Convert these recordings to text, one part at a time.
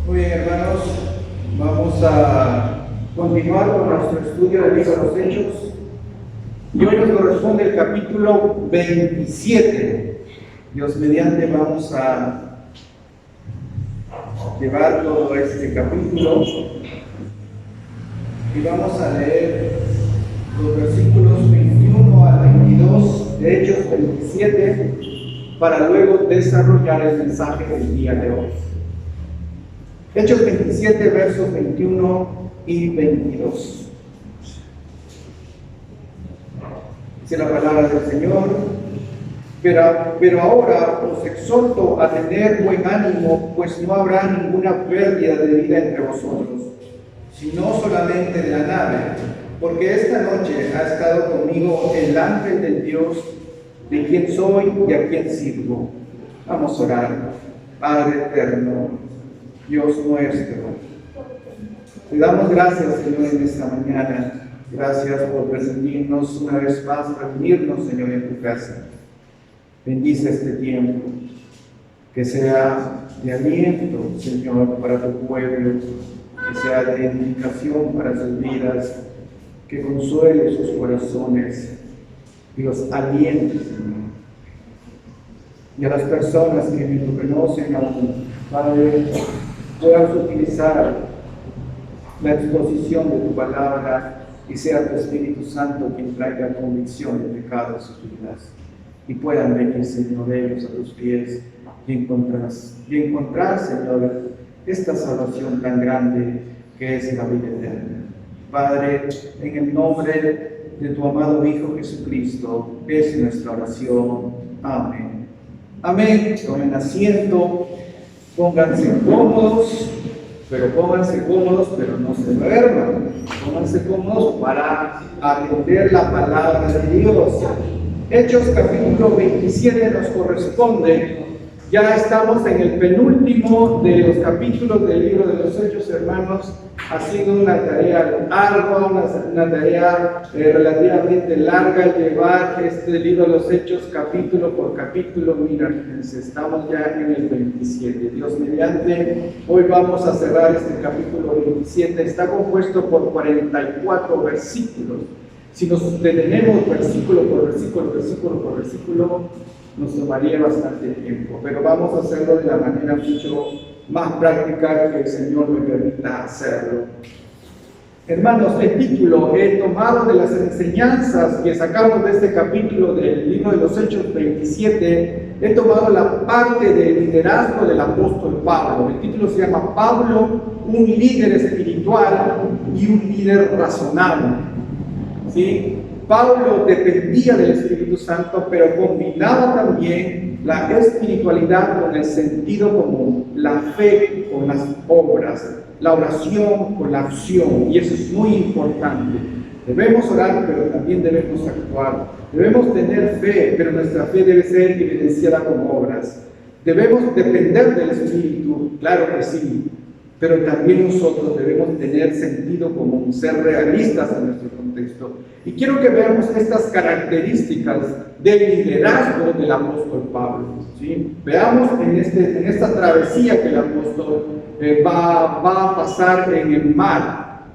Muy bien, hermanos, vamos a continuar con nuestro estudio del libro de los Hechos. Y hoy nos corresponde el capítulo 27. Dios mediante vamos a llevar todo este capítulo y vamos a leer los versículos 21 al 22 de Hechos 27 para luego desarrollar el mensaje del día de hoy. Hechos 27, versos 21 y 22. Dice la palabra del Señor: pero ahora os exhorto a tener buen ánimo, pues no habrá ninguna pérdida de vida entre vosotros, sino solamente de la nave, porque esta noche ha estado conmigo el ángel del Dios, de quien soy y a quien sirvo. Vamos a orar. Padre eterno, Dios nuestro, te damos gracias, Señor, en esta mañana. Gracias por permitirnos una vez más reunirnos, Señor, en tu casa. Bendice este tiempo, que sea de aliento, Señor, para tu pueblo, que sea de edificación para sus vidas, que consuele sus corazones y los aliente, Señor. Y a las personas que me conocen aún, Padre, puedas utilizar la exposición de tu palabra y sea tu Espíritu Santo quien traiga convicción de pecado a sus vidas, y puedan venir, Señor, ellos a tus pies y encontrar, Señor, esta salvación tan grande que es la vida eterna. Padre, en el nombre de tu amado Hijo Jesucristo, es nuestra oración. Amén. Amén. Tomen asiento, pónganse cómodos, pero no se duerman. Pónganse cómodos para atender la palabra de Dios. Hechos capítulo 27 nos corresponde. Ya estamos en el penúltimo de los capítulos del libro de los Hechos, hermanos. Ha sido una tarea ardua, una tarea relativamente larga llevar este libro de los Hechos capítulo por capítulo. Mira, estamos ya en el 27. Dios mediante, hoy vamos a cerrar este capítulo 27. Está compuesto por 44 versículos. Si nos detenemos versículo por versículo, nos tomaría bastante tiempo, pero vamos a hacerlo de la manera mucho más práctica que el Señor me permita hacerlo. Hermanos, el título he tomado de las enseñanzas que sacamos de este capítulo del libro de los Hechos 27. He tomado la parte del liderazgo del apóstol Pablo. El título se llama Pablo, un líder espiritual y un líder razonable. ¿Sí? Pablo dependía del Espíritu Santo, pero combinaba también la espiritualidad con el sentido común, la fe con las obras, la oración con la acción, y eso es muy importante. Debemos orar, pero también debemos actuar. Debemos tener fe, pero nuestra fe debe ser evidenciada con obras. Debemos depender del Espíritu, claro que sí, pero también nosotros debemos tener sentido común, ser realistas en nuestro contexto. Y quiero que veamos estas características del liderazgo del apóstol Pablo, ¿sí? Veamos en esta travesía que el apóstol va a pasar en el mar.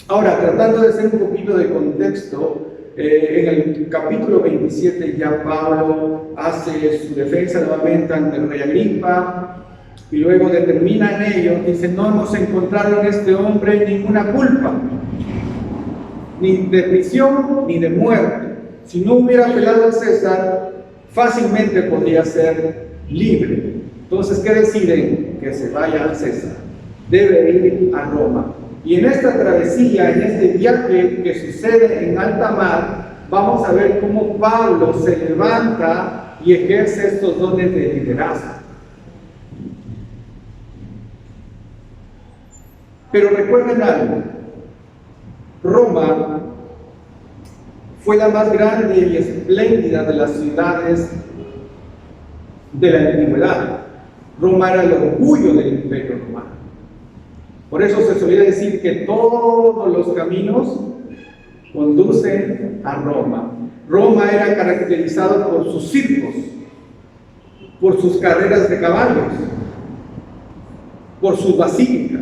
Ahora, tratando de hacer un poquito de contexto, en el capítulo 27 ya Pablo hace su defensa nuevamente ante el rey Agripa, y luego determina en ello, dice: no hemos encontrado en este hombre ninguna culpa, ni de prisión ni de muerte. Si no hubiera apelado al César, fácilmente podría ser libre. Entonces, ¿qué deciden? Que se vaya al César, debe ir a Roma. Y en esta travesía, en este viaje que sucede en alta mar, vamos a ver cómo Pablo se levanta y ejerce estos dones de liderazgo. Pero recuerden algo: Roma fue la más grande y espléndida de las ciudades de la antigüedad. Roma era el orgullo del imperio romano. Por eso se solía decir que todos los caminos conducen a Roma. Roma era caracterizado por sus circos, por sus carreras de caballos. por sus basílicas.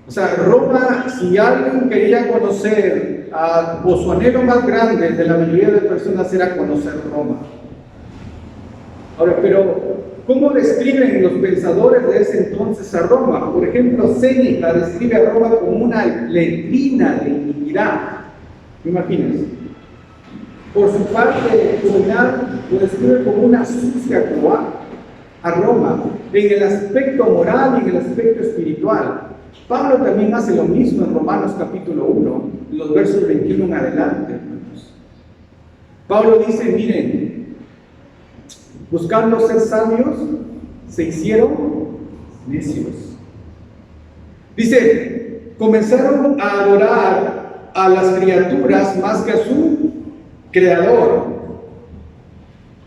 O sea, Roma, si alguien quería conocer, o su anhelo más grande de la mayoría de personas era conocer Roma. Ahora, pero ¿cómo describen los pensadores de ese entonces a Roma? Por ejemplo, Séneca describe a Roma como una letrina de iniquidad. Imagínense. Por su parte, Juvenal lo describe como una sucia cloaca a Roma, en el aspecto moral y en el aspecto espiritual. Pablo también hace lo mismo en Romanos capítulo 1, los versos 21 en adelante, hermanos. Pablo dice, miren, buscando ser sabios, se hicieron necios. Dice, comenzaron a adorar a las criaturas más que a su Creador.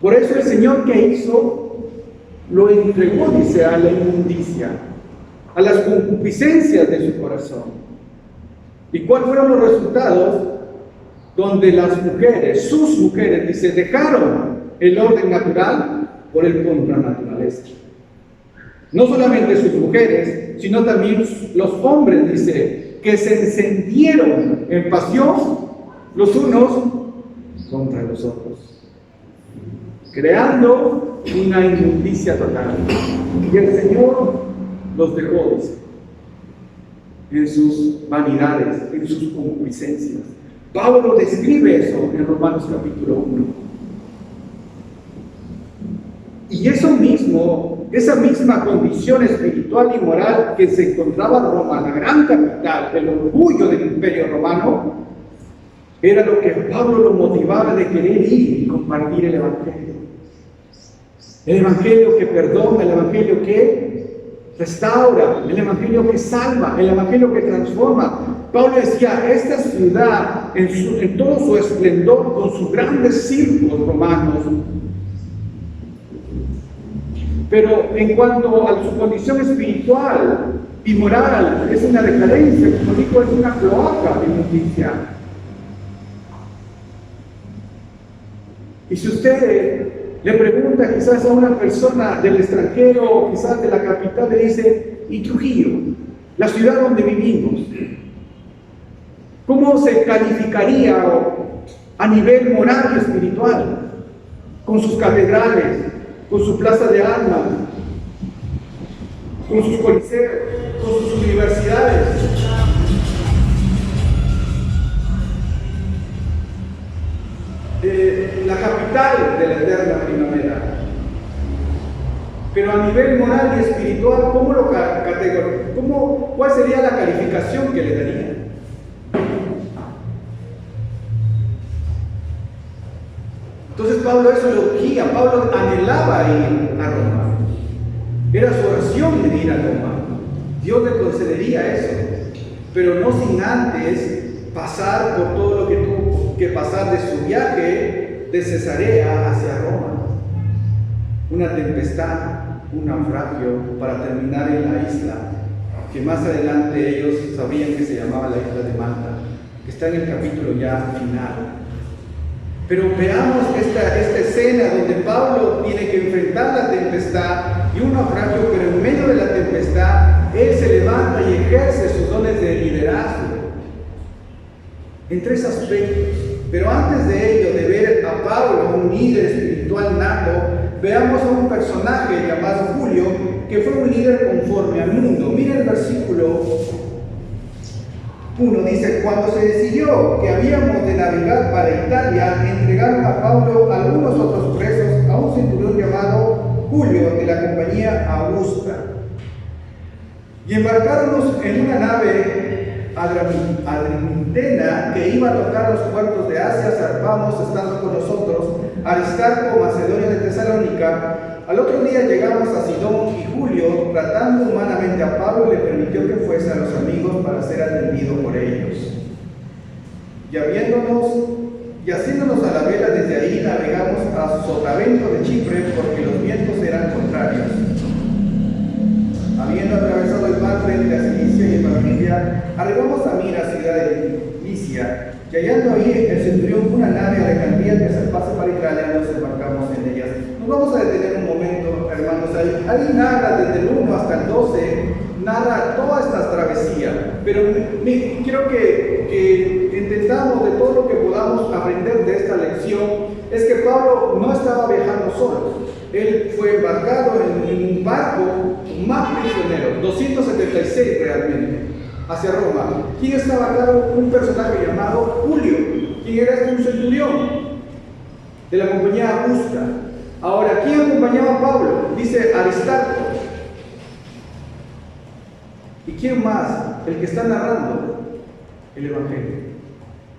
Por eso el Señor que hizo, lo entregó, dice, a la inmundicia, a las concupiscencias de su corazón. ¿Y cuáles fueron los resultados? Donde las mujeres, sus mujeres, dice, dejaron el orden natural por el contranaturaleza. No solamente sus mujeres, sino también los hombres, dice, que se encendieron en pasión los unos contra los otros, creando una inmundicia total. Y el Señor los dejó, dice, en sus vanidades, en sus concupiscencias. Pablo describe eso en Romanos capítulo 1. Y eso mismo, esa misma condición espiritual y moral que se encontraba en Roma, la gran capital, el orgullo del imperio romano, era lo que Pablo lo motivaba de querer ir y compartir el Evangelio. El Evangelio que perdona, el Evangelio que restaura, el Evangelio que salva, el Evangelio que transforma. Pablo decía, esta ciudad, en todo su esplendor, con sus grandes circos romanos, pero en cuanto a su condición espiritual y moral, es una decadencia, como dijo, es una cloaca de inmundicia. Y si usted le pregunta quizás a una persona del extranjero o quizás de la capital, le dice, ¿y Trujillo? La ciudad donde vivimos, ¿cómo se calificaría a nivel moral y espiritual? Con sus catedrales, con su plaza de armas, con sus coliseos, con sus universidades. La capital de la eterna primavera. Pero a nivel moral y espiritual, ¿cómo lo categoriza? ¿Cuál sería la calificación que le daría? Entonces Pablo eso lo guía. Pablo anhelaba ir a Roma. Era su oración de ir a Roma. Dios le concedería eso, pero no sin antes pasar por todo lo que tuvo que pasar de su viaje de Cesarea hacia Roma. Una tempestad, un naufragio para terminar en la isla, que más adelante ellos sabrían que se llamaba la isla de Malta, que está en el capítulo ya final. Pero veamos esta escena donde Pablo tiene que enfrentar la tempestad y un naufragio, pero en medio de la tempestad, él se levanta y ejerce sus dones de liderazgo. En tres aspectos. Pero antes de ello, de ver a Pablo, un líder espiritual nato, veamos a un personaje llamado Julio, que fue un líder conforme al mundo. Miren el versículo 1, dice, cuando se decidió que habíamos de navegar para Italia, entregaron a Pablo algunos otros presos a un centurión llamado Julio de la compañía Augusta. Y embarcáronos en una nave Adramintena que iba a tocar los puertos de Asia. Zarpamos estando con nosotros Aristarco, macedonio de Tesalónica. Al otro día llegamos a Sidón y Julio, tratando humanamente a Pablo, le permitió que fuese a los amigos para ser atendido por ellos. Y haciéndonos a la vela desde ahí, navegamos a Sotavento de Chipre, porque los vientos eran contrarios. Habiendo atravesado el mar frente a Cilicia y Pamfilia, arribamos a Mira, ciudad de Licia, y hallando ahí el centurión una nave alejandría que se pase para Italia, nos embarcamos en ellas. Nos vamos a detener un momento, hermanos. Ahí narra desde el 1 hasta el 12, narra toda esta travesía. Pero quiero que entendamos de todo lo que podamos aprender de esta lección, es que Pablo no estaba viajando solo. Él fue embarcado en un barco más prisionero, 276 realmente, hacia Roma. ¿Quién estaba a cargo? Un personaje llamado Julio, quien era un centurión de la compañía Augusta. Ahora, ¿quién acompañaba a Pablo? Dice Aristarco. ¿Y quién más? El que está narrando el Evangelio,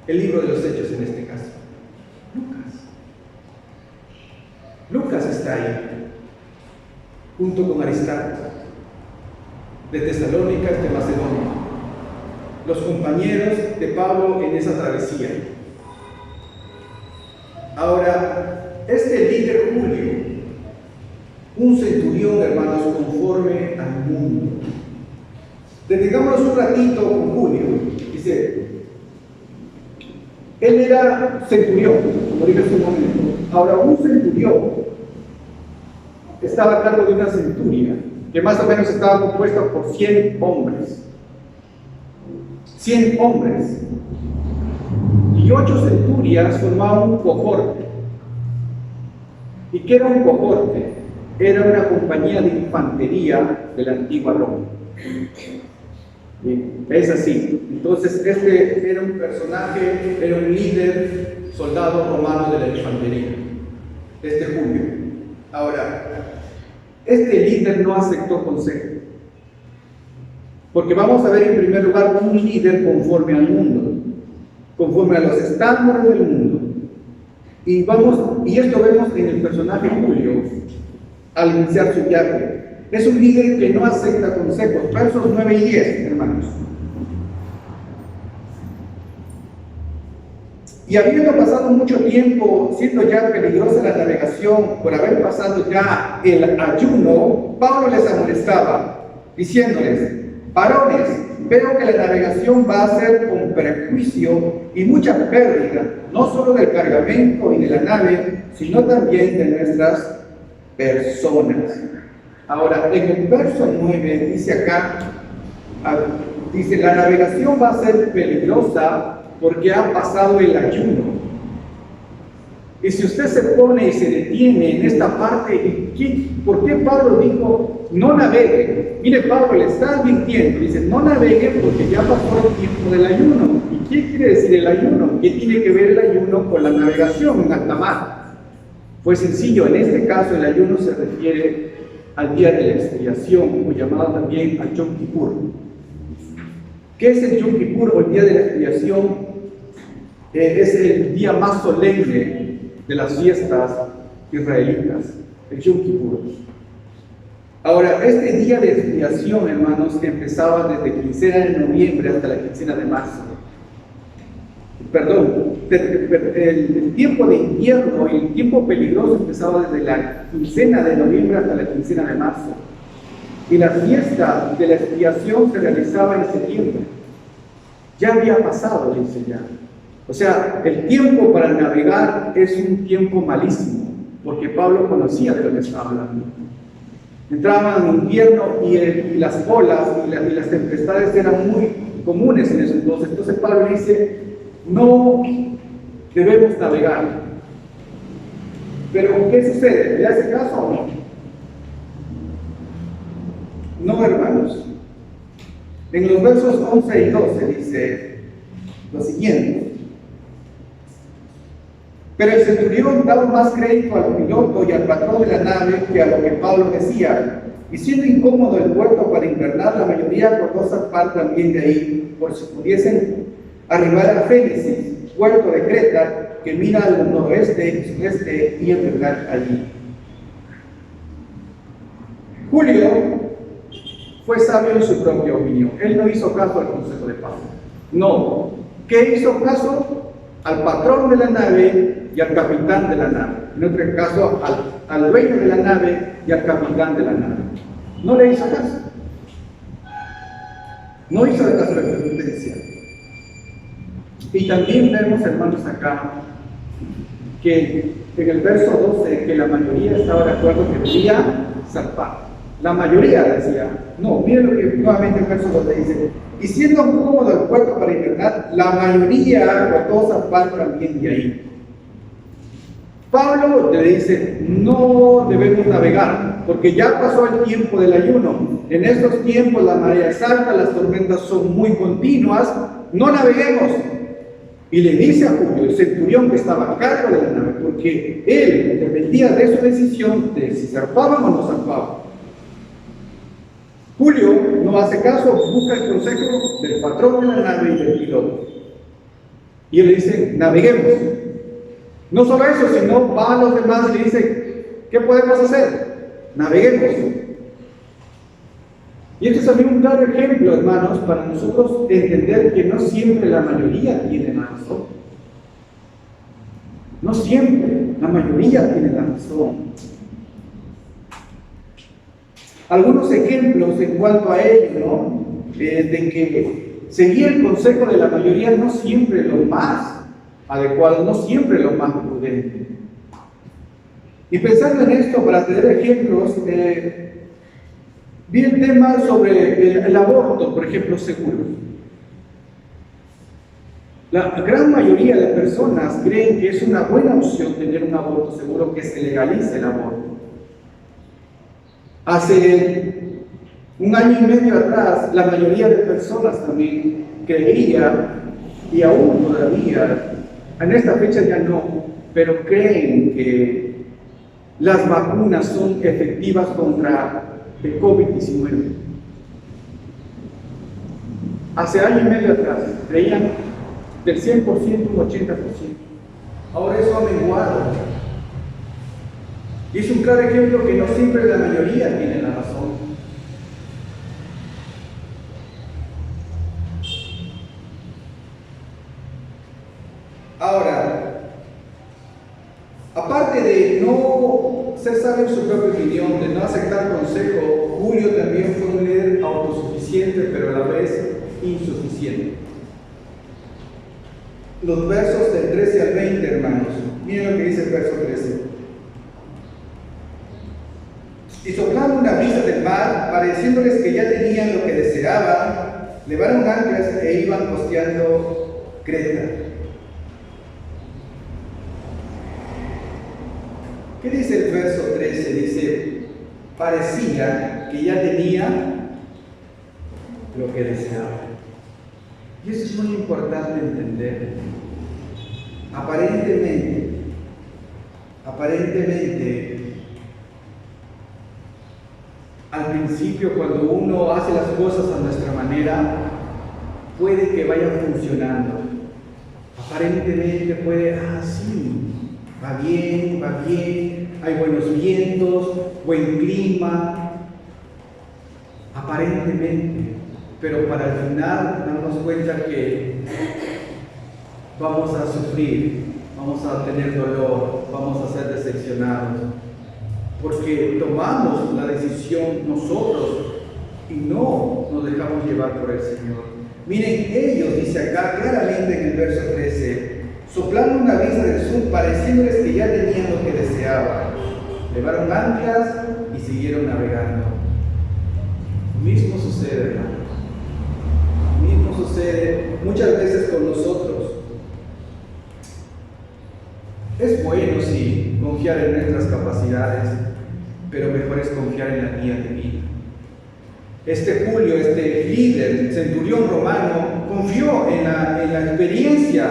el libro de los Hechos en este caso. Lucas está ahí, junto con Aristarco, de Tesalónica, de Macedonia, los compañeros de Pablo en esa travesía. Ahora, este líder Julio, un centurión, hermanos, conforme al mundo. Detengámonos un ratito con Julio. Dice, él era centurión, como dije hace un momento. Ahora, un centurión estaba a cargo de una centuria que más o menos estaba compuesta por 100 hombres. 100 hombres. Y 8 centurias formaban un cohorte. ¿Y qué era un cohorte? Era una compañía de infantería de la antigua Roma. Bien, es así. Entonces, este era un personaje, era un líder, soldado romano de la infantería, este Julio. Ahora, este líder no aceptó consejo, porque vamos a ver en primer lugar un líder conforme al mundo, conforme a los estándares del mundo. Y esto vemos en el personaje Julio al iniciar su viaje. Es un líder que no acepta consejos. Versos 9 y 10, hermanos. Y habiendo pasado mucho tiempo, siendo ya peligrosa la navegación, por haber pasado ya el ayuno, Pablo les amonestaba, diciéndoles: varones, veo que la navegación va a ser con perjuicio y mucha pérdida, no solo del cargamento y de la nave, sino también de nuestras personas. Ahora, en el verso 9 dice acá, dice, la navegación va a ser peligrosa porque ha pasado el ayuno. Y si usted se pone y se detiene en esta parte, ¿por qué Pablo dijo no navegue? Mire, Pablo le está advirtiendo, dice no navegue porque ya pasó el tiempo del ayuno. ¿Y qué quiere decir el ayuno? ¿Qué tiene que ver el ayuno con la navegación en alta mar? Pues sencillo, en este caso el ayuno se refiere al día de la expiación, o llamado también al Yom Kippur. ¿Qué es el Yom Kippur o el día de la expiación? Es el día más solemne de las fiestas israelitas, el Yom Kippur. Ahora, este día de expiación, hermanos, que empezaba desde quincena de noviembre hasta la quincena de marzo. Perdón, el tiempo de invierno y el tiempo peligroso empezaba desde la quincena de noviembre hasta la quincena de marzo. Y la fiesta de la expiación se realizaba en septiembre. Ya había pasado, dice ya. O sea, el tiempo para navegar es un tiempo malísimo, porque Pablo conocía de lo que estaba hablando. Entraban en invierno y las olas y las tempestades eran muy comunes en ese entonces. Entonces Pablo dice, no debemos navegar. Pero ¿qué sucede? ¿Le hace caso o no? No, hermanos. En los versos 11 y 12 dice lo siguiente: pero el centurión daba más crédito al piloto y al patrón de la nave que a lo que Pablo decía, y siendo incómodo el puerto para invernar, la mayoría acordó zarpar también de ahí, por si pudiesen arribar a Fénicis, puerto de Creta, que mira al noroeste y sudeste, y invernar allí. Julio fue sabio en su propia opinión. Él no hizo caso al consejo de Pablo. No. ¿Qué hizo caso? Al patrón de la nave y al capitán de la nave. En otro caso, al dueño de la nave y al capitán de la nave. No le hizo caso. No hizo caso a la advertencia. Y también vemos, hermanos, acá que en el verso 12 que la mayoría estaba de acuerdo que debía zarpar. La mayoría decía, no, miren lo que nuevamente el verso donde dice, y siendo cómodo el puerto para invernar, la mayoría guardó zarpar también de ahí. Pablo le dice, no debemos navegar, porque ya pasó el tiempo del ayuno. En estos tiempos la marea es alta, las tormentas son muy continuas, no naveguemos. Y le dice a Julio, el centurión que estaba a cargo de la nave, porque él dependía de su decisión de si zarpaban o no zarpaban. Julio no hace caso, busca el consejo del patrón de la nave y del piloto. Y él le dice, naveguemos. No solo eso, sino va a los demás y le dice, ¿qué podemos hacer? Naveguemos. Y este es también un claro ejemplo, hermanos, para nosotros entender que no siempre la mayoría tiene la razón. No siempre la mayoría tiene la razón. Algunos ejemplos en cuanto a ello, ¿no? De que seguir el consejo de la mayoría no siempre es lo más adecuado, no siempre es lo más prudente. Y pensando en esto, para tener ejemplos, vi el tema sobre el aborto, por ejemplo, seguro. La gran mayoría de personas creen que es una buena opción tener un aborto seguro, que se legalice el aborto. Hace un año y medio atrás, la mayoría de personas también creía, y aún todavía, en esta fecha ya no, pero creen que las vacunas son efectivas contra el COVID-19. Hace año y medio atrás creían del 100% un 80%. Ahora eso ha menguado. Y es un claro ejemplo que no siempre la mayoría tiene la razón. Ahora, aparte de no ser sabio en su propia opinión, de no aceptar consejo, Julio también fue un líder autosuficiente, pero a la vez insuficiente. Los versos del 13 al 20, hermanos, miren lo que dice el verso 13. Y soplando una brisa del mar, pareciéndoles que ya tenían lo que deseaban, levaron anclas e iban costeando Creta. ¿Qué dice el verso 13? Dice, parecía que ya tenía lo que deseaba. Y eso es muy importante entender. Aparentemente, al principio, cuando uno hace las cosas a nuestra manera, puede que vaya funcionando. Aparentemente puede, sí, va bien, hay buenos vientos, buen clima, aparentemente, pero para el final darnos cuenta que vamos a sufrir, vamos a tener dolor, vamos a ser decepcionados, porque tomamos la decisión nosotros y no nos dejamos llevar por el Señor. Miren, ellos, dice acá claramente en el verso 13, soplando una brisa del sur, pareciéndoles que ya tenían lo que deseaban. Levaron anclas y siguieron navegando. Lo mismo sucede, hermanos. Lo mismo sucede muchas veces con nosotros. Es bueno, sí, confiar en nuestras capacidades, pero mejor es confiar en la guía divina. Este Julio, este líder, centurión romano, confió en la experiencia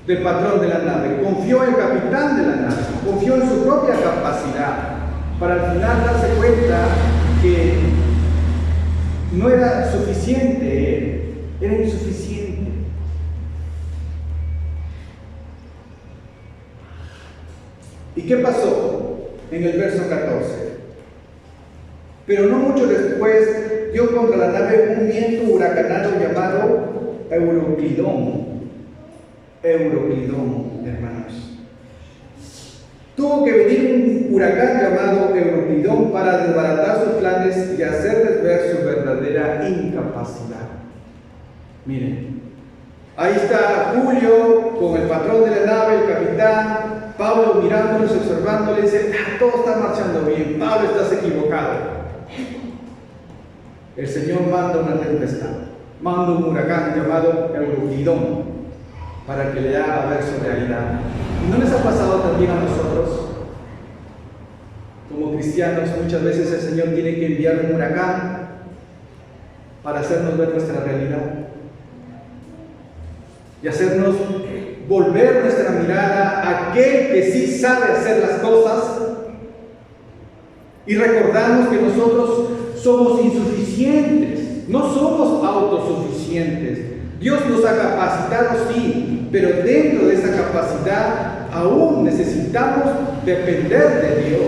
del patrón de la nave, confió en el capitán de la nave, confió en su propia capacidad, para al final darse cuenta que no era suficiente, era insuficiente. ¿Y qué pasó en el verso 14? Pero no mucho después dio contra la nave un viento huracanado llamado Euroclidón. Euroclidón, hermanos. Tuvo que venir un huracán llamado Euroclidón para desbaratar sus planes y hacerles ver su verdadera incapacidad. Miren, ahí está Julio con el patrón de la nave, el capitán, Pablo mirándoles, observándoles, dice, todo está marchando bien, Pablo estás equivocado. El Señor manda una tempestad, manda un huracán llamado Euroclidón para que le haga ver su realidad. ¿Y no les ha pasado también a nosotros? Como cristianos, muchas veces el Señor tiene que enviar un huracán para hacernos ver nuestra realidad y hacernos volver nuestra mirada a aquel que sí sabe hacer las cosas y recordarnos que nosotros somos insuficientes, no somos autosuficientes. Dios nos ha capacitado, sí, pero dentro de esa capacidad aún necesitamos depender de Dios.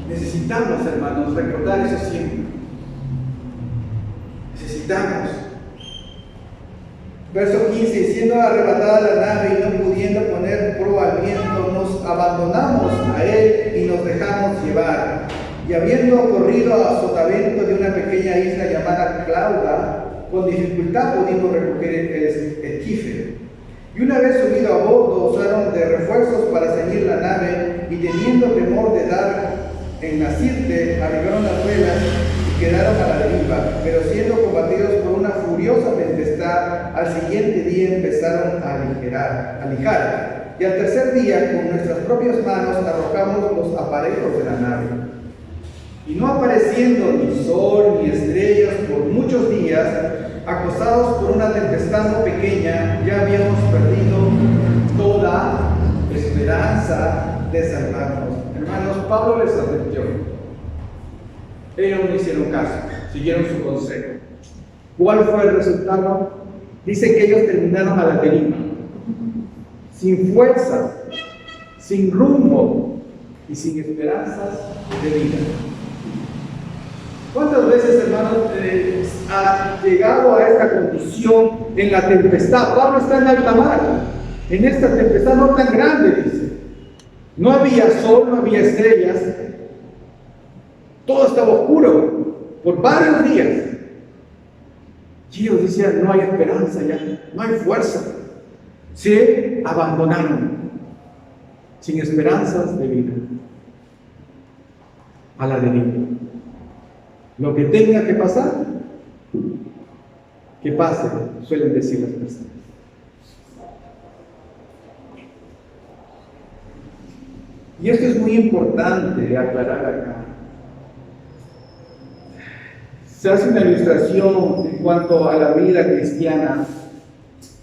Necesitamos, hermanos, recordar eso siempre. Necesitamos. Verso 15, siendo arrebatada la nave y no pudiendo poner proa al viento, nos abandonamos a él y nos dejamos llevar. Y habiendo corrido a sotavento de una pequeña isla llamada Clauda, con dificultad pudimos recoger el esquife. Y una vez subido a bordo, usaron de refuerzos para ceñir la nave, y teniendo temor de dar en la sirte, arribaron las velas y quedaron a la deriva, pero siendo combatidos por una furiosa tempestad, al siguiente día empezaron a lijar. Y al tercer día, con nuestras propias manos, arrojamos los aparejos de la nave. Y no apareciendo ni sol ni estrellas por muchos días, acosados por una tempestad no pequeña, ya habíamos perdido toda esperanza de salvarnos. Hermanos, Pablo les advirtió. Ellos no hicieron caso, siguieron su consejo. ¿Cuál fue el resultado? Dice que ellos terminaron a la deriva, sin fuerza, sin rumbo y sin esperanzas de vida. ¿Cuántas veces, hermanos, has llegado a esta condición en la tempestad? Pablo está en alta mar, en esta tempestad no tan grande, dice. No había sol, no había estrellas, todo estaba oscuro por varios días. Y ellos decían, no hay esperanza ya, no hay fuerza. Se abandonaron, sin esperanzas de vida, a la deriva. Lo que tenga que pasar, que pase, suelen decir las personas. Y esto es muy importante aclarar acá. Se hace una ilustración en cuanto a la vida cristiana,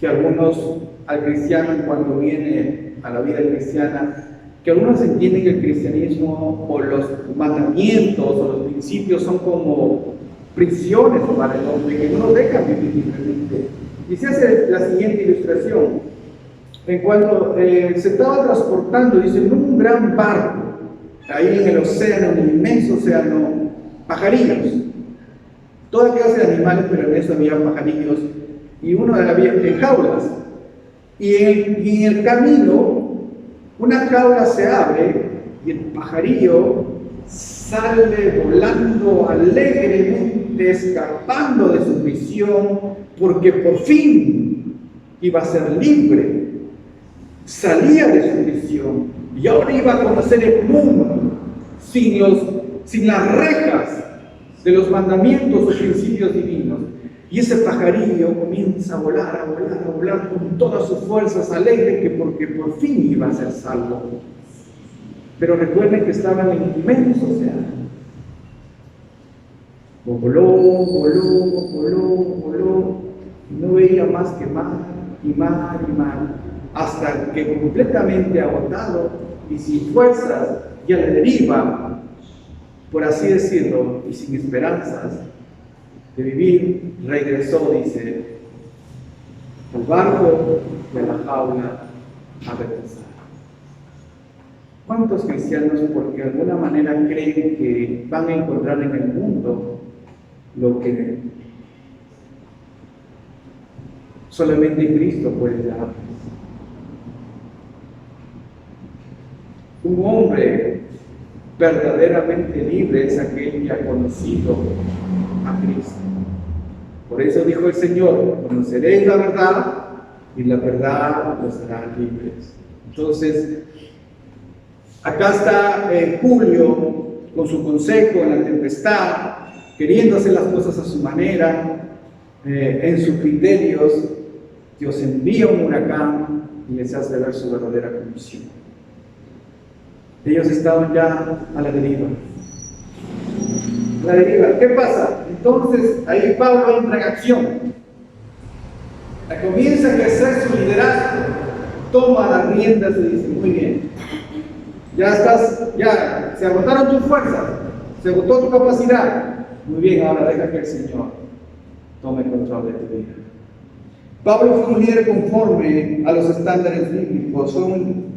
que algunos, al cristiano en cuanto viene a la vida cristiana, que algunos entienden que el cristianismo o los mandamientos o los principios son como prisiones para el hombre, que no lo dejan vivir libremente. Y se hace la siguiente ilustración. En cuanto se estaba transportando, dice, en un gran barco, ahí en el océano, en el inmenso océano, pajarillos, toda clase de animales, pero en eso había pajarillos, y uno había en jaulas, y en el camino, una jaula se abre, y el pajarillo sale volando alegremente, escapando de su prisión, porque por fin iba a ser libre. Salía de su prisión y ahora iba a conocer el mundo sin las rejas de los mandamientos o principios divinos. Y ese pajarillo comienza a volar, con todas sus fuerzas, alegre porque por fin iba a ser salvo. Pero recuerden que estaba en el inmenso océano. Voló, y no veía más que mar y mar y mar, hasta que completamente agotado y sin fuerzas y a la deriva, por así decirlo, y sin esperanzas de vivir, regresó, dice, al barco de la jaula a regresar. ¿Cuántos cristianos, porque de alguna manera creen que van a encontrar en el mundo lo que solamente Cristo puede dar? Un hombre verdaderamente libre es aquel que ha conocido a Cristo. Por eso dijo el Señor: conoceréis la verdad y la verdad los hará libres. Entonces, acá está Julio con su consejo en la tempestad, queriendo hacer las cosas a su manera, en sus criterios. Dios envía un huracán y les hace ver su verdadera condición. Ellos estaban ya a la deriva. La deriva. ¿Qué pasa? Entonces ahí Pablo entra en acción. Comienza a ejercer su liderazgo, toma las riendas y dice: muy bien, ya se agotaron tus fuerzas, se agotó tu capacidad. Muy bien, ahora deja que el Señor tome control de tu vida. Pablo fue un líder conforme a los estándares bíblicos.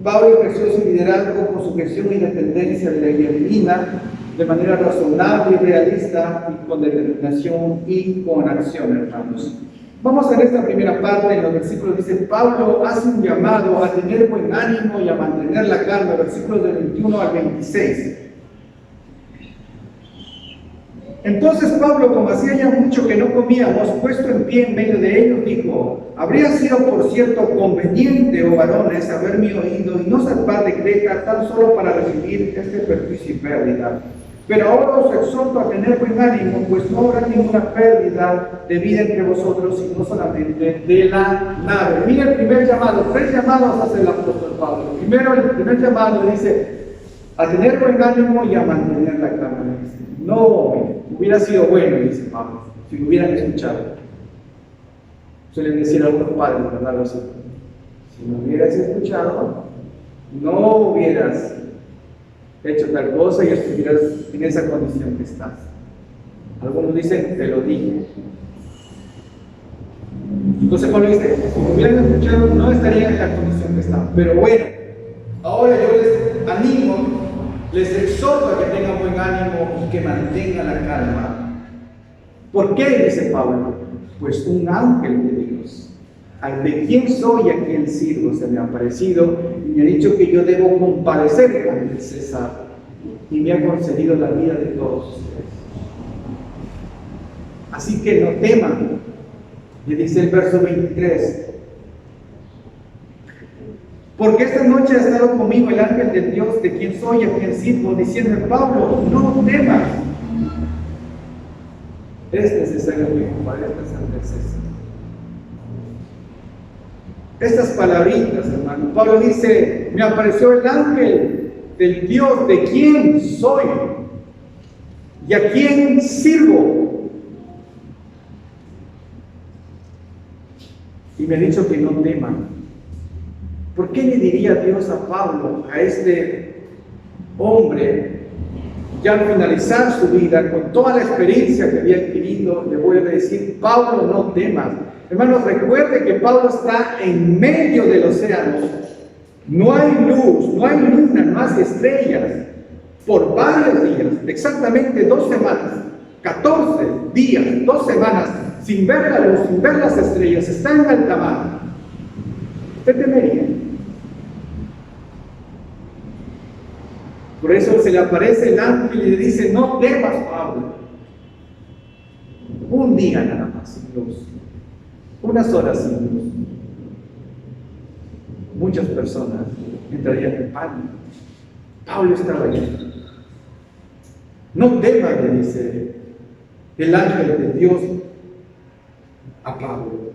Pablo ejerció su liderazgo con sujeción e independencia de la guía divina, de manera razonable y realista, y con determinación y con acción, hermanos. Vamos a ver esta primera parte. En los versículos dice: Pablo hace un llamado a tener buen ánimo y a mantener la calma, versículos del 21 al 26. Entonces Pablo, como hacía ya mucho que no comíamos, puesto en pie en medio de ellos, dijo: habría sido por cierto conveniente, oh varones, haberme oído y no zarpar de Creta tan solo para recibir este perjuicio y pérdida. Pero ahora os exhorto a tener buen ánimo, pues no habrá ninguna pérdida de vida entre vosotros, sino solamente de la nave. Mira el primer llamado, 3 llamados hace el apóstol Pablo. Primero, el primer llamado dice: a tener buen ánimo y a mantener la calma. No, hubiera sido bueno, dice Pablo, si lo hubieran escuchado. Suelen decir algunos padres, ¿verdad? Los hijos: si me hubieras escuchado, no hubieras hecho tal cosa y estuvieras en esa condición que estás. Algunos dicen: te lo dije. Entonces Pablo dice: si me hubieran escuchado, no estaría en la condición que estaba. Pero bueno, ahora yo les animo, les exhorto a que tengan buen ánimo y que mantengan la calma. ¿Por qué? Dice Pablo: pues un ángel de Dios, al de quien soy y a quien sirvo, se me ha aparecido y me ha dicho que yo debo comparecer ante el César, y me ha concedido la vida de todos ustedes. Así que no teman. Le dice el verso 23: porque esta noche ha estado conmigo el ángel de Dios, de quien soy y a quien sirvo, diciendo: Pablo, no temas. Es necesario que comparezcas ante el César. Estas palabritas, hermano, Pablo dice: me apareció el ángel del Dios de quien soy y a quien sirvo, y me ha dicho que no teman. ¿Por qué le diría Dios a Pablo, a este hombre, ya al finalizar su vida, con toda la experiencia que había adquirido, le voy a decir: Pablo, no temas? Hermanos, recuerde que Pablo está en medio del océano. No hay luz, no hay luna, no hay estrellas. Por varios días, exactamente 2 semanas, 14 días, 2 semanas, sin ver la luz, sin ver las estrellas, está en alta mar. ¿Usted temería? Por eso se le aparece el ángel y le dice: no temas, Pablo. Un día nada más sin luz, unas horas sin luz. Muchas personas entrarían en pánico. Pablo estaba allí. No temas, le dice el ángel de Dios a Pablo.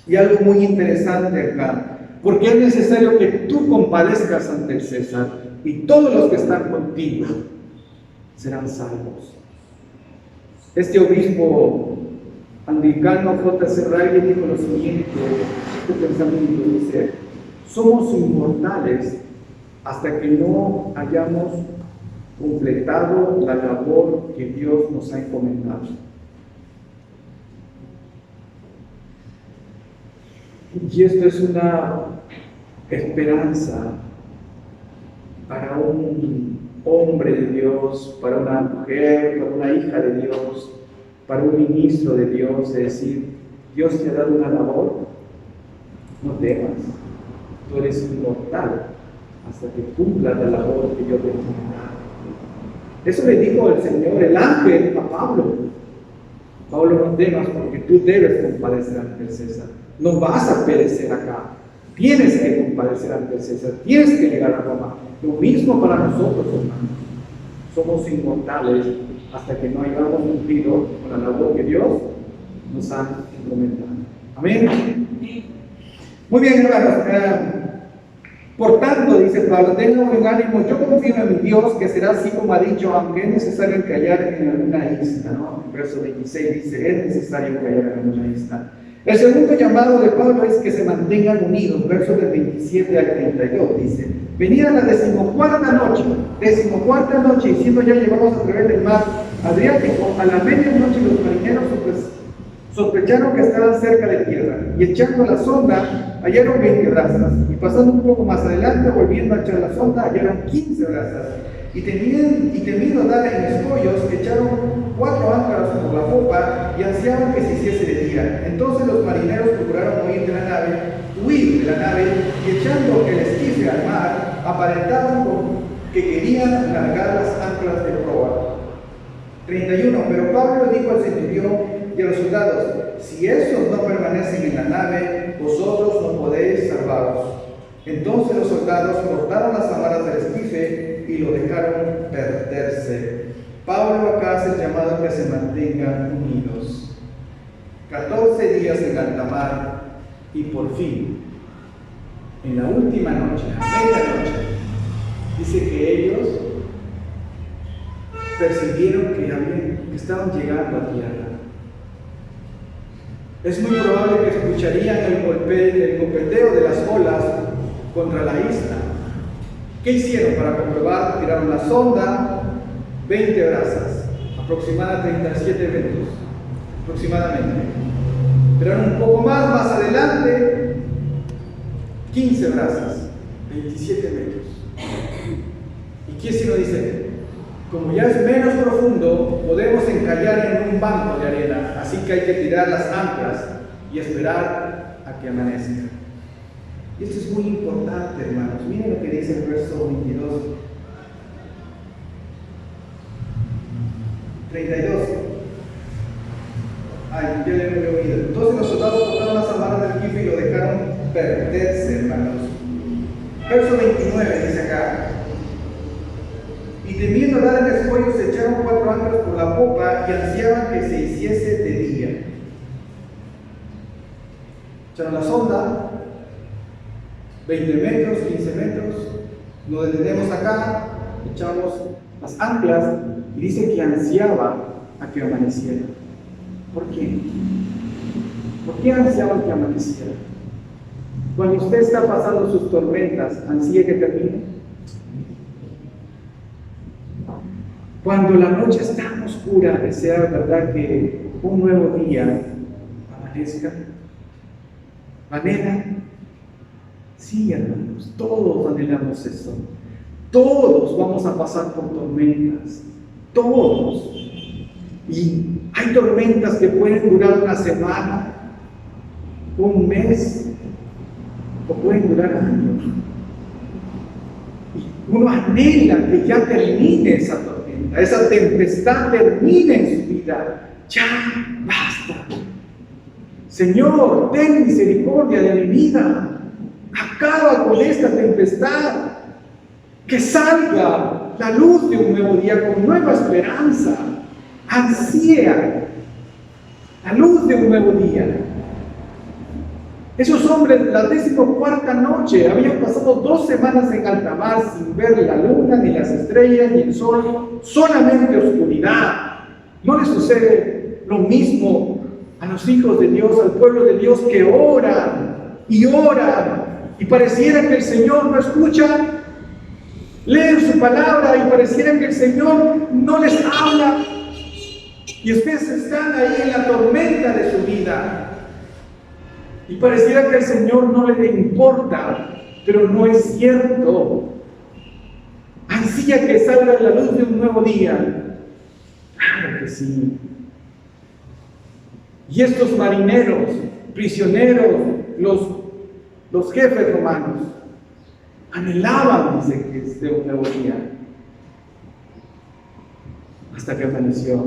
Y algo muy interesante acá: porque es necesario que tú compadezcas ante el César, y todos los que están contigo serán salvos. Este obispo anglicano J.C. Riley dijo lo siguiente: este pensamiento dice: somos inmortales hasta que no hayamos completado la labor que Dios nos ha encomendado. Y esto es una esperanza para un hombre de Dios, para una mujer, para una hija de Dios, para un ministro de Dios, es decir: Dios te ha dado una labor, no temas, tú eres inmortal hasta que cumpla la labor que yo te he encomendado. Eso le dijo el Señor, el ángel, a Pablo. Pablo, no temas porque tú debes compadecer ante el César. No vas a perecer acá. Tienes que compadecer ante el César. Tienes que llegar a Roma. Lo mismo para nosotros, hermanos. Somos inmortales hasta que no hayamos cumplido con la labor que Dios nos ha encomendado. Amén. Muy bien, hermanos. Por tanto, dice Pablo, tengo buen ánimo, yo confío en mi Dios, que será así como ha dicho, aunque es necesario encallar en alguna isla, ¿no? En verso 26 dice, es necesario encallar en alguna isla. El segundo llamado de Pablo es que se mantengan unidos, versos del 27 al 32, dice, venid a la decimocuarta noche, y siendo ya llevados a través del mar Adriático, a la medianoche los marineros sospecharon que estaban cerca de tierra, y echando la sonda, hallaron 20 brazas, y pasando un poco más adelante, volviendo a echar la sonda, hallaron 15 brazas, y temiendo dar en escollos, echaron 4 anclas por la popa, y ansiaban que se hiciese de día. Entonces los marineros procuraron huir de la nave, y echando el esquife al mar, aparentaban que querían largar las anclas de proa. 31. Pero Pablo dijo al centurión y a los soldados, si esos no permanecen en la nave, vosotros no podéis salvaros. Entonces los soldados cortaron las amarras del esquife y lo dejaron perderse. Pablo acá hace el llamado a que se mantengan unidos. 14 días en alta mar y por fin, en la última noche, a medianoche, dice que ellos percibieron que estaban llegando a tierra. Es muy probable que escucharían el golpeteo de las olas contra la isla. ¿Qué hicieron para comprobar? Tiraron la sonda, 20 brazas, aproximadamente 37 metros, aproximadamente. Tiraron un poco más adelante, 15 brazas, 27 metros. ¿Y qué hicieron? Dice, como ya es menos profundo, podemos encallar en un banco de arena, así que hay que tirar las anclas y esperar a que amanezca. Y esto es muy importante, hermanos. Miren lo que dice el verso 22. 32. Ay, ya le he oído. Entonces los soldados cortaron las amarras del esquife y lo dejaron perderse, hermanos. Verso 29 dice acá. Y temiendo dar el escollo, se echaron 4 anclas por la popa y ansiaban que se hiciese de día. Echaron la sonda, 20 metros, 15 metros, nos detenemos acá, echamos las anclas y dice que ansiaba a que amaneciera. ¿Por qué? ¿Por qué ansiaban que amaneciera? Cuando usted está pasando sus tormentas, ¿ansía que termine? Cuando la noche es tan oscura, desea, ¿verdad?, que un nuevo día amanezca. ¿Anhela? Sí, hermanos, todos anhelamos eso. Todos vamos a pasar por tormentas. Todos. Y hay tormentas que pueden durar una semana, un mes, o pueden durar años. Y uno anhela que ya termine esa tormenta, esa tempestad termine en su vida. Ya basta. Señor, ten misericordia de mi vida. Acaba con esta tempestad. Que salga la luz de un nuevo día con nueva esperanza. Ansía la luz de un nuevo día. Esos hombres, la 14ª noche, habían pasado 2 semanas en alta mar sin ver la luna, ni las estrellas, ni el sol, solamente oscuridad. ¿No les sucede lo mismo a los hijos de Dios, al pueblo de Dios, que oran y pareciera que el Señor no escucha? Leen su palabra y pareciera que el Señor no les habla. Y ustedes están ahí en la tormenta de su vida. Y pareciera que el Señor no le importa, pero no es cierto. Ansía que salga la luz de un nuevo día. Claro que sí. Y estos marineros, prisioneros, los jefes romanos, anhelaban, dice, que esté un nuevo día, hasta que amaneció.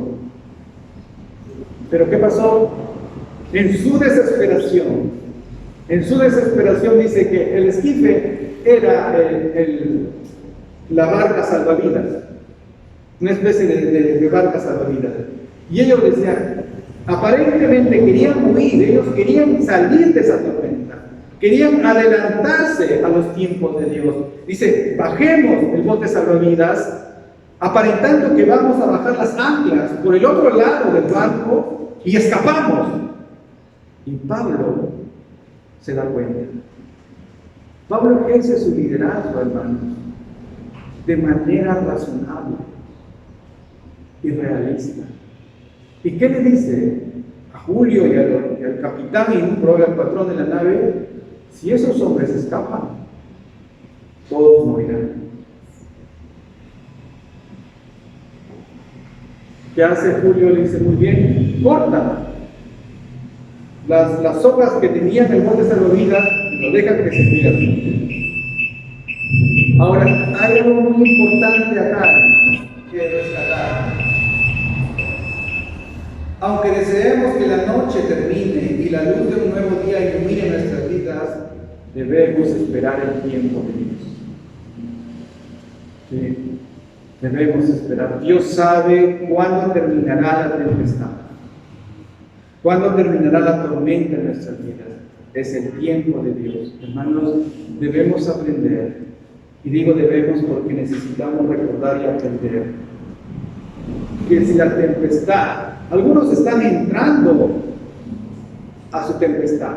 Pero ¿qué pasó? En su desesperación dice que el esquife era la barca salvavidas, una especie de barca salvavidas. Y ellos decían, aparentemente querían huir, ellos querían salir de esa tormenta, querían adelantarse a los tiempos de Dios. Dice, bajemos el bote salvavidas, aparentando que vamos a bajar las anclas por el otro lado del barco y escapamos. Y Pablo se da cuenta. Pablo ejerce su liderazgo, hermanos, de manera razonable y realista. ¿Y qué le dice a Julio y al capitán y un probable al patrón de la nave? Si esos hombres escapan, todos morirán. ¿Qué hace Julio? Le dice, muy bien, corta las sogas que tenían el bote salvavidas y lo dejan que se pierdan. Ahora, hay algo muy importante acá que rescatar. Aunque deseemos que la noche termine y la luz de un nuevo día ilumine nuestras vidas, debemos esperar el tiempo de Dios. ¿Sí? Debemos esperar. Dios sabe cuándo terminará la tempestad, cuándo terminará la tormenta en nuestras vidas. Es el tiempo de Dios. Hermanos, debemos aprender. Y digo debemos porque necesitamos recordar y aprender que si la tempestad, algunos están entrando a su tempestad,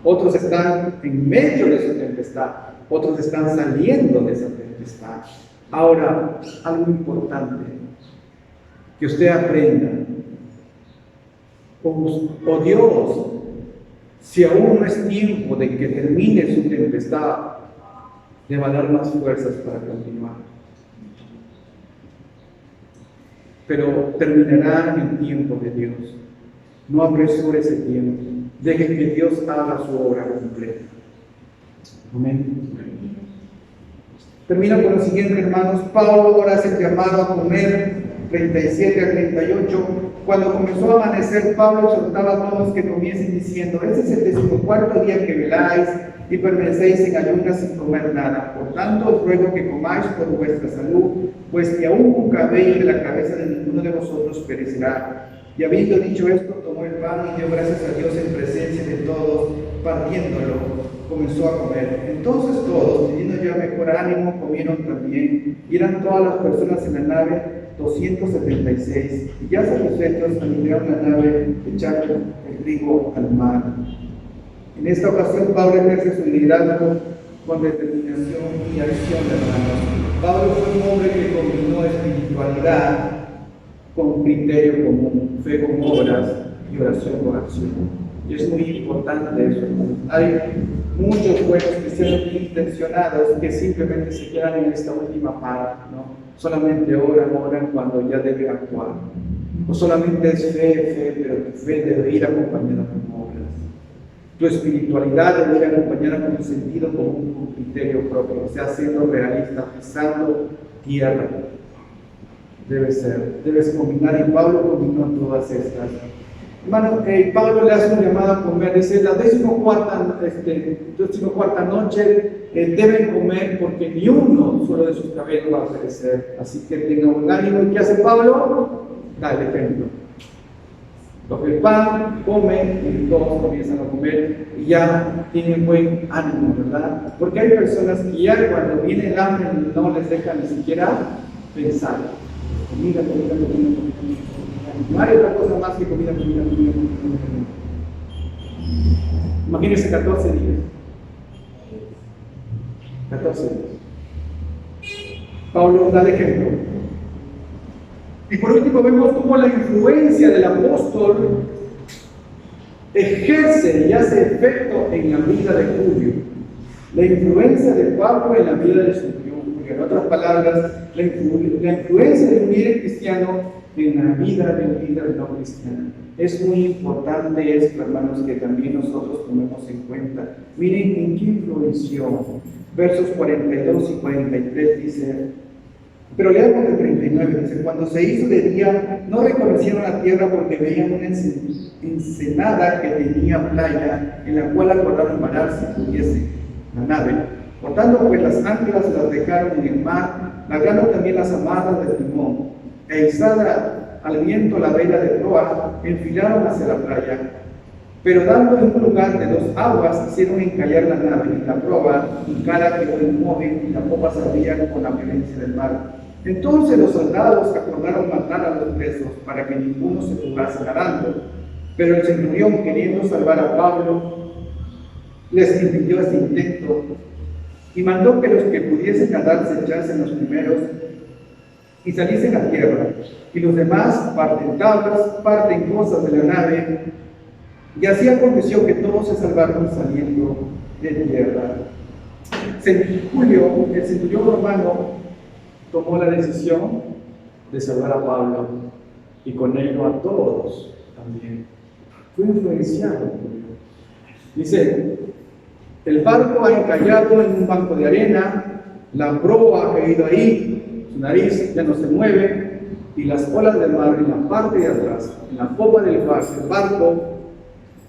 otros están en medio de su tempestad, otros están saliendo de esa tempestad. Ahora, algo importante que usted aprenda, o Dios, si aún no es tiempo de que termine su tempestad, le va a dar más fuerzas para continuar. Pero terminará en el tiempo de Dios. No apresure ese tiempo. Deje que Dios haga su obra completa. Amén. Termino con lo siguiente, hermanos. Pablo ahora hace el llamado a comer, 37 a 38. Cuando comenzó a amanecer, Pablo exhortaba a todos que comiesen diciendo: este es el 14º día que veláis y permanecéis en ayunas sin comer nada. Por tanto, os ruego que comáis por vuestra salud, pues que aún un cabello de la cabeza de ninguno de vosotros perecerá. Y habiendo dicho esto, tomó el pan y dio gracias a Dios en presencia de todos, partiéndolo, comenzó a comer. Entonces todos, teniendo ya mejor ánimo, comieron también. Y eran todas las personas en la nave 276, y ya satisfechos alinearon la nave, echaron el trigo al mar. En esta ocasión Pablo ejerce su liderazgo con determinación y acción, hermanos. Pablo fue un hombre que combinó espiritualidad con criterio común, fe con obras y oración con acción. Y es muy importante eso. Hay muchos buenos cristianos bien intencionados que simplemente se quedan en esta última parte, ¿no? Solamente oran cuando ya deben actuar. O solamente es fe, pero tu fe debe ir acompañada con obras. Tu espiritualidad debe ir acompañada con un sentido común, con criterio propio, o sea, siendo realista, pisando tierra. Debes combinar, y Pablo combinó todas estas. Hermano, Pablo le hace un llamado a comer, dice: la 14ª noche deben comer, porque ni uno solo de sus cabellos va a perecer. Así que tengan un ánimo. ¿Y qué hace Pablo? Da el ejemplo. Coge el pan, come, y todos comienzan a comer y ya tienen buen ánimo, ¿verdad? Porque hay personas que ya cuando viene el hambre no les deja ni siquiera pensar. Comida. No hay otra cosa más que comida. Imagínense 14 días. 14 días. Pablo da el ejemplo. Y por último vemos cómo la influencia del apóstol ejerce y hace efecto en la vida de Julio. La influencia de Pablo en la vida de Julio. En otras palabras, la influencia de un líder cristiano en la vida de un líder no cristiano. Es muy importante esto, hermanos, que también nosotros tomemos en cuenta. Miren en qué influenció. Versos 42 y 43 dice, pero leamos el 39, dice, cuando se hizo de día, no reconocieron la tierra porque veían una ensenada que tenía playa, en la cual acordaron parar si pudiese la nave. Cortando pues las anclas, las dejaron en el mar, largando también las amarras del timón, e izada al viento la vela de proa, enfilaron hacia la playa. Pero dando en un lugar de 2 aguas, hicieron encallar la nave, y la proa, hincada, quedó inmóvil, y la popa se abría con la violencia del mar. Entonces los soldados acordaron matar a los presos, para que ninguno se fugase nadando. Pero el centurión, queriendo salvar a Pablo, les impidió este intento, y mandó que los que pudiesen nadar se echasen los primeros y saliesen a tierra, y los demás parten tablas, parten cosas de la nave, y así aconteció que todos se salvaron saliendo de tierra. Julio, el centurión romano, tomó la decisión de salvar a Pablo, y con ello a todos también. Fue influenciado por Dios. Dice, el barco ha encallado en un banco de arena, la proa ha caído ahí, su nariz ya no se mueve, y las olas del mar en la parte de atrás, en la popa del barco,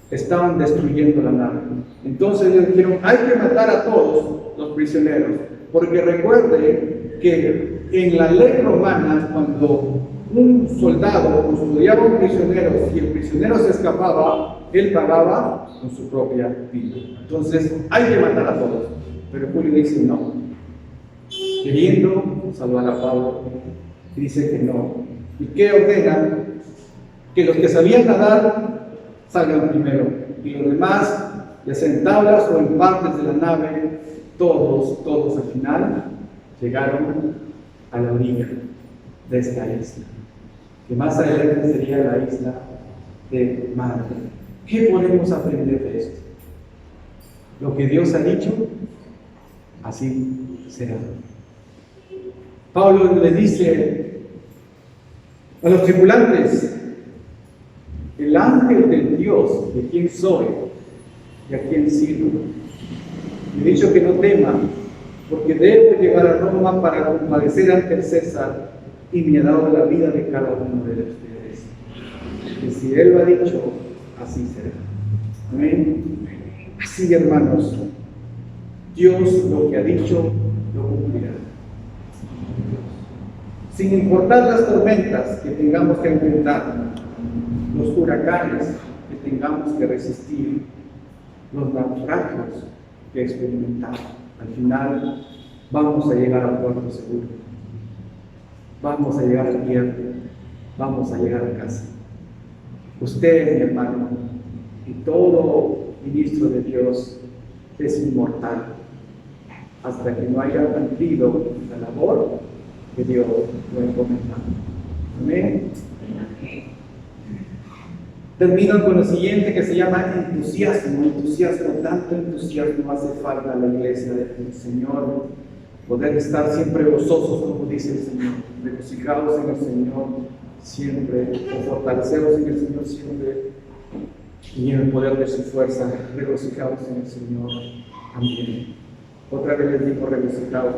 estaban destruyendo la nave. Entonces ellos dijeron, hay que matar a todos los prisioneros, porque recuerde que en la ley romana, cuando un soldado custodiaba a un prisionero, si el prisionero se escapaba, él pagaba con su propia vida. Entonces, hay que matar a todos. Pero Julio dice no. Queriendo salvar a Pablo, dice que no. ¿Y qué ordena? Que los que sabían nadar salgan primero. Y los demás, ya sea en tablas o en partes de la nave, todos al final llegaron a la orilla de esta isla, que más adelante sería la isla de Malta. ¿Qué podemos aprender de esto? Lo que Dios ha dicho, así será. Pablo le dice a los tripulantes, el ángel del Dios, de quien soy y a quien sirvo, me ha dicho que no tema, porque debo llegar a Roma para comparecer ante el César, y me ha dado la vida de cada uno de ustedes. Y si Él lo ha dicho, así será. Amén. Así, hermanos, Dios lo que ha dicho, lo cumplirá. Sin importar las tormentas que tengamos que enfrentar, los huracanes que tengamos que resistir, los naufragios que experimentamos, al final vamos a llegar a puerto seguro. Vamos a llegar a tierra, vamos a llegar a casa. Usted, mi hermano, y todo ministro de Dios es inmortal hasta que no haya cumplido la labor que Dios lo ha encomendado. Amén. Termino con lo siguiente, que se llama entusiasmo. Tanto entusiasmo hace falta a la iglesia del Señor. Poder estar siempre gozosos, como dice el Señor, regocijados en el Señor siempre, fortalecedos en el Señor siempre, y en el poder de su fuerza, regocijados en el Señor también. Otra vez les digo, regocijados.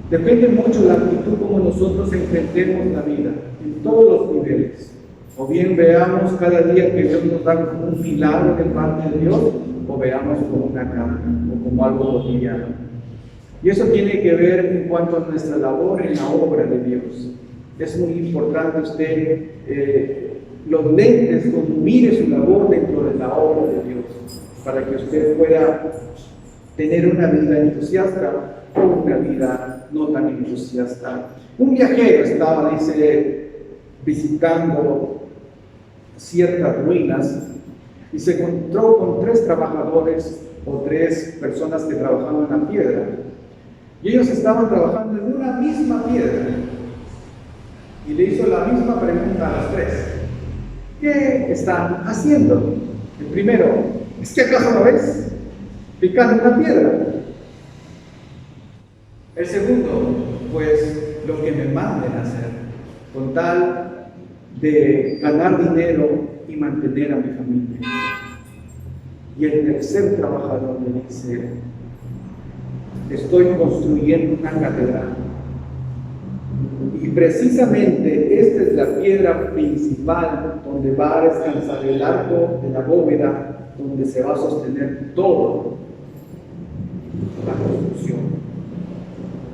Depende mucho la actitud como nosotros enfrentemos la vida, en todos los niveles. O bien veamos cada día que Dios nos da como un milagro de parte de Dios, o veamos como una carga, o como algo cotidiano. Y eso tiene que ver en cuanto a nuestra labor en la obra de Dios. Es muy importante usted los lentes cuando mire su labor dentro de la obra de Dios, para que usted pueda tener una vida entusiasta o una vida no tan entusiasta. Un viajero estaba, dice, visitando ciertas ruinas y se encontró con 3 trabajadores o 3 personas que trabajaban en la piedra. Y ellos estaban trabajando en una misma piedra. Y le hizo la misma pregunta a los 3. ¿Qué están haciendo? El primero, ¿es que acaso no ves? Picando una piedra. El segundo, pues lo que me manden a hacer, con tal de ganar dinero y mantener a mi familia. Y el tercer trabajador me dice, estoy construyendo una catedral. Y precisamente esta es la piedra principal donde va a descansar el arco de la bóveda, donde se va a sostener todo la construcción.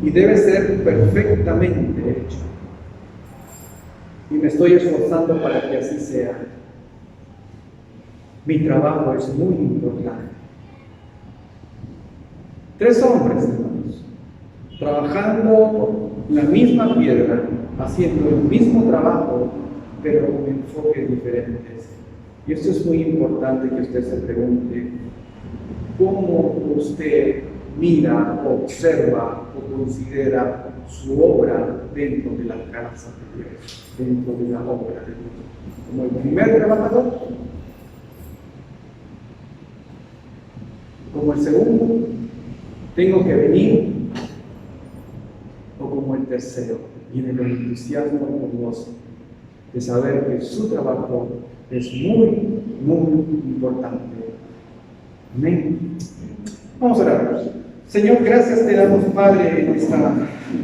Y debe ser perfectamente hecho. Y me estoy esforzando para que así sea. Mi trabajo es muy importante. 3 hombres, hermanos, trabajando la misma piedra, haciendo el mismo trabajo, pero con enfoques diferentes. Y esto es muy importante que usted se pregunte, ¿cómo usted mira, observa o considera su obra dentro de la casa de Dios, dentro de la obra de Dios? ¿Como el primer trabajador? ¿Como el segundo? ¿Tengo que venir? ¿O como el tercero? Viene el entusiasmo orgulloso de saber que su trabajo es muy, muy importante. Amén. Vamos a orar. Señor, gracias te damos, Padre, en esta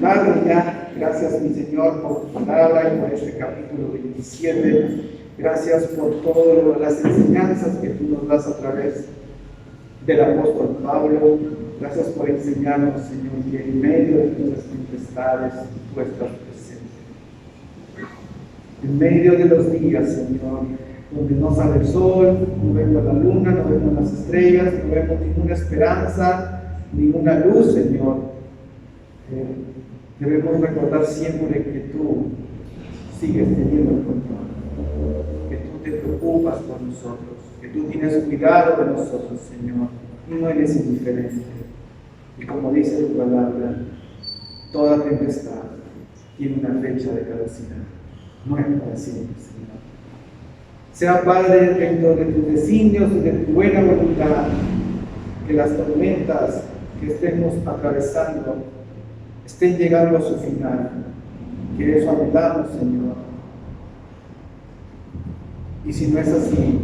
tarde ya. Gracias, mi Señor, por tu palabra y por este capítulo 27. Gracias por todas las enseñanzas que tú nos das a través del apóstol Pablo. Gracias por enseñarnos, Señor, que en medio de nuestras tempestades tú estás presente. En medio de los días, Señor, donde no sale el sol, no vemos la luna, no vemos las estrellas, no vemos ninguna esperanza, ninguna luz, Señor, debemos recordar siempre que tú sigues teniendo el control, que tú te preocupas por nosotros, que tú tienes cuidado de nosotros, Señor, y no eres indiferente. Y como dice tu palabra, toda tempestad tiene una fecha de caducidad, no es para siempre, Señor. Sea, Padre, dentro de tus designios y de tu buena voluntad, que las tormentas que estemos atravesando estén llegando a su final, que eso anhelamos, Señor. Y si no es así,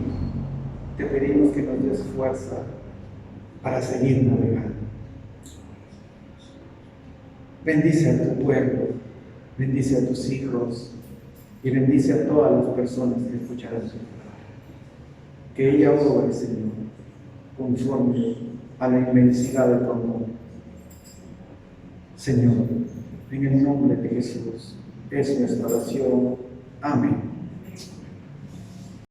te pedimos que nos des fuerza para seguir navegando. Bendice a tu pueblo, bendice a tus hijos y bendice a todas las personas que escucharán su palabra. Que ella obre, Señor, conforme a la inmensidad de tu amor. Señor, en el nombre de Jesús, es nuestra oración. Amén.